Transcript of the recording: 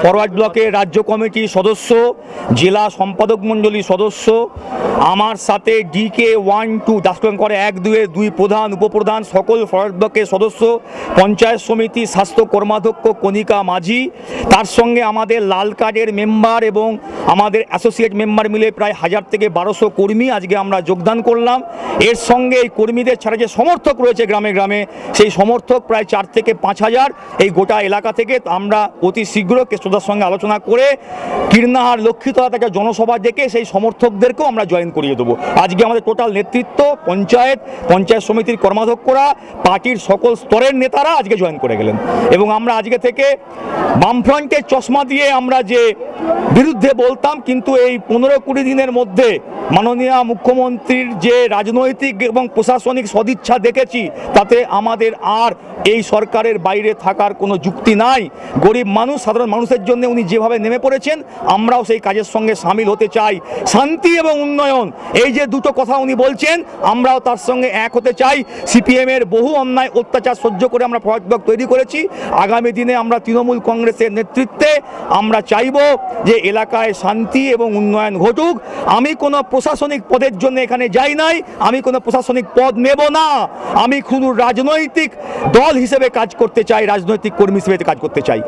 Forward ব্লকের রাজ্য কমিটির সদস্য, জেলা সম্পাদক মণ্ডলীর সদস্য, আমার সাথে ডিকে 1, 2 দাসকরে 1, 2 এর 2 প্রধান উপপ্রধান সকল ফরওয়ার্ড ব্লকের সদস্য, পঞ্চায়েত সমিতি স্বাস্থ্য কর্মাধ্যক্ষ কণিকা মাঝি, তার সঙ্গে আমাদের লাল কার্ডের মেম্বার এবং আমাদের অ্যাসোসিয়েট মেম্বার মিলে প্রায় 1000 থেকে 1200 কর্মী আজকে আমরা যোগদান করলাম। এর সঙ্গে এই কর্মীদের ছাড়া যে সমর্থক রয়েছে গ্রামে গ্রামে, সেই সমর্থক প্রায় 4 থেকে 5000 এই গোটা এলাকা থেকে। আমরা অতি শীঘ্র কেষ্টদার সঙ্গে আলোচনা করে কীর্ণাহার লক্ষ্মীতলা থেকে জনসভা ডেকে সেই সমর্থকদেরকেও আমরা জয়েন করিয়ে দেবো। আজকে আমাদের টোটাল নেতৃত্ব, পঞ্চায়েত সমিতির কর্মাধ্যক্ষরা, পার্টির সকল স্তরের নেতারা আজকে জয়েন করে গেলেন। এবং আমরা আজকে থেকে বামফ্রন্টের চশমা দিয়ে আমরা যে বিরুদ্ধে বলতাম, কিন্তু এই 15-20 দিনের মধ্যে মাননীয় মুখ্যমন্ত্রীর যে রাজনৈতিক এবং প্রশাসনিক সদিচ্ছা দেখেছি, তাতে আমাদের আর এই সরকারের বাইরে থাকার কোনো যুক্তি নাই। গরিব মানুষ, সাধারণ মানুষের জন্য উনি যেভাবে নেমে পড়েছেন, আমরাও সেই কাজের সঙ্গে সামিল হতে চাই। শান্তি এবং উন্নয়ন, এই যে দুটো কথা উনি বলছেন, আমরাও তার সঙ্গে এক হতে চাই। সিপিএমের বহু অন্যায় অত্যাচার সহ্য করে আমরা ফরওয়ার্ড ব্লক তৈরি করেছি। আগামী দিনে আমরা তৃণমূল কংগ্রেসের নেতৃত্বে আমরা চাইব যে এলাকায় শান্তি এবং উন্নয়ন ঘটুক। আমি কোনো প্রশাসনিক পদের জন্য এখানে যাই নাই, আমি কোনো প্রশাসনিক পদ নেব না। আমি শুধু রাজনৈতিক দল হিসেবে কাজ করতে চাই, রাজনৈতিক কর্মী হিসেবে কাজ করতে চাই।